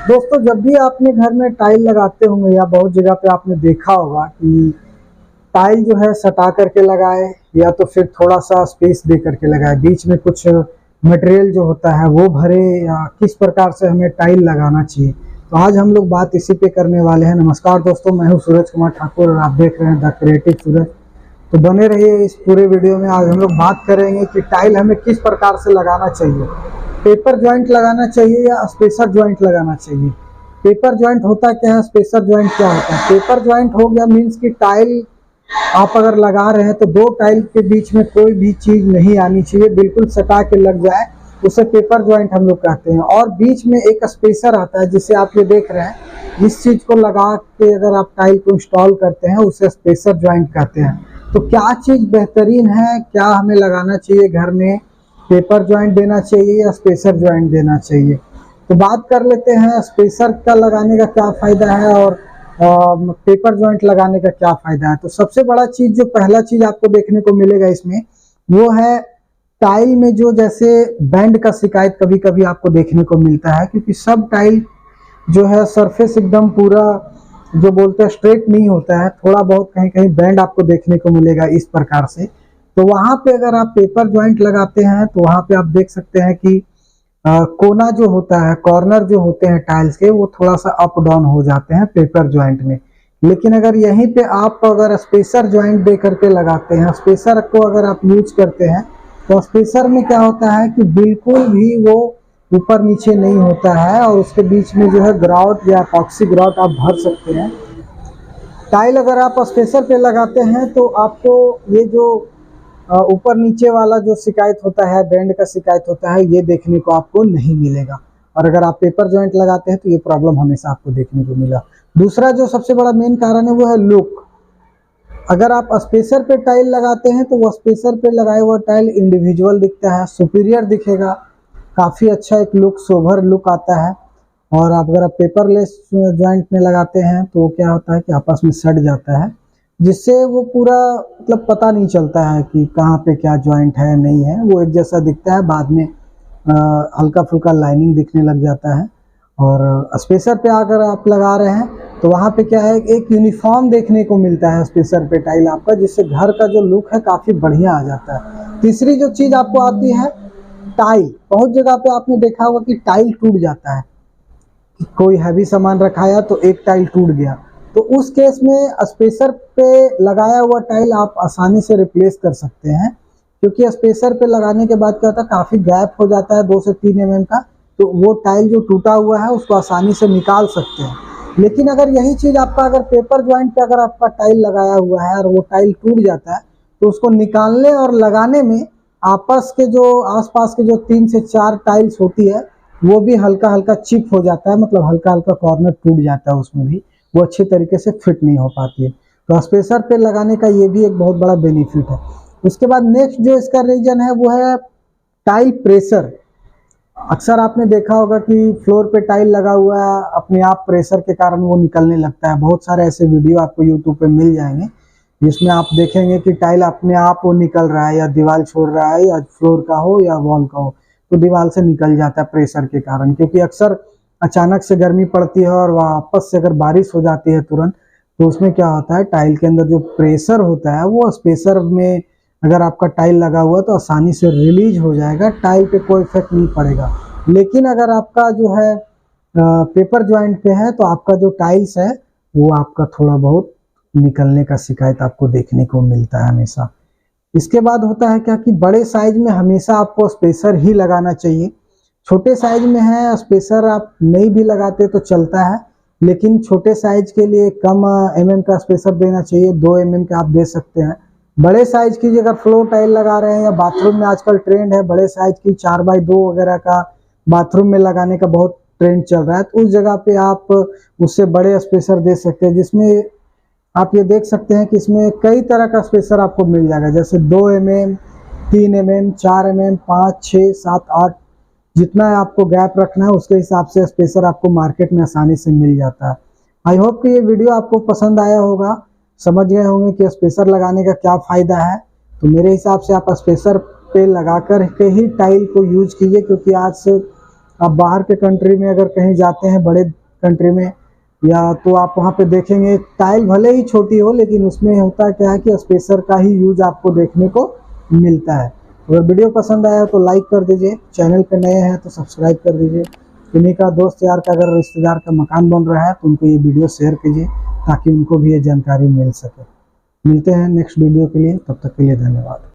दोस्तों, जब भी आपने घर में टाइल लगाते होंगे या बहुत जगह पे आपने देखा होगा कि टाइल जो है सटा करके लगाए या तो फिर थोड़ा सा स्पेस दे करके लगाए, बीच में कुछ मटेरियल जो होता है वो भरे, या किस प्रकार से हमें टाइल लगाना चाहिए। तो आज हम लोग बात इसी पे करने वाले हैं। नमस्कार दोस्तों, मैं हूं सूरज कुमार ठाकुर और आप देख रहे हैं द क्रिएटिव सूरज। तो बने रहिए इस पूरे वीडियो में। आज हम लोग बात करेंगे कि टाइल हमें किस प्रकार से लगाना चाहिए। पेपर जॉइंट लगाना चाहिए या स्पेसर जॉइंट लगाना चाहिए। पेपर जॉइंट होता क्या है, स्पेसर जॉइंट क्या होता है। पेपर जॉइंट हो गया मीन्स कि टाइल आप अगर लगा रहे हैं तो दो टाइल के बीच में कोई भी चीज नहीं आनी चाहिए, बिल्कुल सटा के लग जाए, उसे पेपर जॉइंट हम लोग कहते हैं। और बीच में एक स्पेसर आता है जिसे आप ये देख रहे हैं, जिस चीज को लगा के अगर आप टाइल को इंस्टॉल करते हैं उसे स्पेसर जॉइंट कहते हैं। तो क्या चीज बेहतरीन है, क्या हमें लगाना चाहिए घर में, पेपर जॉइंट देना चाहिए या स्पेसर जॉइंट देना चाहिए। तो बात कर लेते हैं स्पेसर का लगाने का क्या फायदा है और पेपर जॉइंट लगाने का क्या फायदा है। तो सबसे बड़ा चीज, जो पहला चीज आपको देखने को मिलेगा इसमें, वो है टाइल में जो जैसे बैंड का शिकायत कभी कभी आपको देखने को मिलता है, क्योंकि सब टाइल जो है सरफेस एकदम पूरा जो बोलते हैं स्ट्रेट नहीं होता है, थोड़ा बहुत कहीं कहीं बैंड आपको देखने को मिलेगा इस प्रकार से। तो वहां पे अगर आप पेपर जॉइंट लगाते हैं तो वहां पे आप देख सकते हैं कि कोना जो होता है, कॉर्नर जो होते हैं टाइल्स के, वो थोड़ा सा अप डाउन हो जाते हैं पेपर जॉइंट में। लेकिन अगर यहीं पे आप अगर स्पेसर जॉइंट दे करके लगाते हैं, स्पेसर को अगर आप यूज करते हैं, तो स्पेसर में क्या होता है कि बिल्कुल भी वो ऊपर नीचे नहीं होता है और उसके बीच में जो है ग्राउट या एपॉक्सी ग्राउट आप भर सकते हैं। टाइल अगर आप स्पेसर पे लगाते हैं तो आपको ये जो ऊपर नीचे वाला जो शिकायत होता है, बैंड का शिकायत होता है, ये देखने को आपको नहीं मिलेगा। और अगर आप पेपर जॉइंट लगाते हैं तो ये प्रॉब्लम हमेशा आपको देखने को मिला। दूसरा जो सबसे बड़ा मेन कारण है वो है लुक। अगर आप स्पेसर पे टाइल लगाते हैं तो वो स्पेसर पे लगाए हुआ टाइल इंडिविजुअल दिखता है, सुपीरियर दिखेगा, काफ़ी अच्छा एक लुक, सोभर लुक आता है। और आप अगर आप पेपरलेस जॉइंट में लगाते हैं तो क्या होता है कि आपस में सट जाता है, जिससे वो पूरा मतलब पता नहीं चलता है कि कहाँ पे क्या जॉइंट है नहीं है, वो एक जैसा दिखता है। बाद में हल्का फुल्का लाइनिंग दिखने लग जाता है। और स्पेसर पे अगर आप लगा रहे हैं तो वहाँ पे क्या है, एक यूनिफॉर्म देखने को मिलता है स्पेसर पे टाइल आपका, जिससे घर का जो लुक है काफ़ी बढ़िया आ जाता है। तीसरी जो चीज़ आपको आती है टाइल, बहुत जगह पे आपने देखा होगा कि टाइल टूट जाता है, कोई हैवी सामान रखाया तो एक टाइल टूट गया, तो उस केस में स्पेसर पे लगाया हुआ टाइल आप आसानी से रिप्लेस कर सकते हैं। क्योंकि स्पेसर पे लगाने के बाद क्या होता है, काफ़ी गैप हो जाता है 2 से 3 mm का, तो वो टाइल जो टूटा हुआ है उसको आसानी से निकाल सकते हैं। लेकिन अगर यही चीज़ आपका अगर पेपर जॉइंट पे अगर आपका टाइल लगाया हुआ है और वो टाइल टूट जाता है, तो उसको निकालने और लगाने में आपस के जो आसपास के जो 3 से 4 टाइल्स होती है वो भी हल्का हल्का चिप हो जाता है, मतलब हल्का हल्का कॉर्नर टूट जाता है, उसमें भी वो अच्छे तरीके से फिट नहीं हो पाती है। तो स्पेसर पे लगाने का ये भी एक बहुत बड़ा बेनिफिट है। उसके बाद नेक्स्ट जो इसका रीजन है वो है टाइल प्रेशर। अक्सर आपने देखा होगा कि फ्लोर पे टाइल लगा हुआ है, अपने आप प्रेशर के कारण वो निकलने लगता है। बहुत सारे ऐसे वीडियो आपको यूट्यूब पे मिल जाएंगे जिसमें आप देखेंगे कि टाइल अपने आप वो निकल रहा है, या दीवार छोड़ रहा है, या फ्लोर का हो या वॉल का हो, तो दीवार से निकल जाता है प्रेशर के कारण। क्योंकि अक्सर अचानक से गर्मी पड़ती है और वापस से अगर बारिश हो जाती है तुरंत, तो उसमें क्या होता है, टाइल के अंदर जो प्रेशर होता है वो स्पेसर में अगर आपका टाइल लगा हुआ है तो आसानी से रिलीज हो जाएगा, टाइल पे कोई इफेक्ट नहीं पड़ेगा। लेकिन अगर आपका जो है पेपर जॉइंट पे है तो आपका जो टाइल्स है वो आपका थोड़ा बहुत निकलने का शिकायत आपको देखने को मिलता है हमेशा। इसके बाद होता है क्या कि बड़े साइज में हमेशा आपको स्पेसर ही लगाना चाहिए। छोटे साइज में है स्पेसर आप नहीं भी लगाते तो चलता है, लेकिन छोटे साइज के लिए कम mm का स्पेसर देना चाहिए, 2 mm का आप दे सकते हैं। बड़े साइज की अगर फ्लोर टाइल लगा रहे हैं या बाथरूम में आजकल ट्रेंड है बड़े साइज की 4x2 वगैरह का बाथरूम में लगाने का बहुत ट्रेंड चल रहा है, तो उस जगह पे आप उससे बड़े स्पेसर दे सकते हैं, जिसमें आप ये देख सकते हैं कि इसमें कई तरह का स्पेसर आपको मिल जाएगा, जैसे 2 mm, 3 mm, 4 mm, 5, 6, 7, 8, जितना आपको गैप रखना है उसके हिसाब से स्पेसर आपको मार्केट में आसानी से मिल जाता है। आई होप कि ये वीडियो आपको पसंद आया होगा, समझ गए होंगे कि स्पेसर लगाने का क्या फ़ायदा है। तो मेरे हिसाब से आप स्पेसर पे लगा कर के ही टाइल को यूज कीजिए, क्योंकि आज से आप बाहर के कंट्री में अगर कहीं जाते हैं, बड़े कंट्री में, या तो आप वहाँ पे देखेंगे टाइल भले ही छोटी हो, लेकिन उसमें होता क्या है कि स्पेसर का ही यूज आपको देखने को मिलता है। अगर वीडियो पसंद आया तो लाइक कर दीजिए, चैनल पे नए हैं तो सब्सक्राइब कर दीजिए। किन्हीं का दोस्त यार का अगर रिश्तेदार का मकान बन रहा है तो उनको ये वीडियो शेयर कीजिए, ताकि उनको भी ये जानकारी मिल सके। मिलते हैं नेक्स्ट वीडियो के लिए, तब तक के लिए धन्यवाद।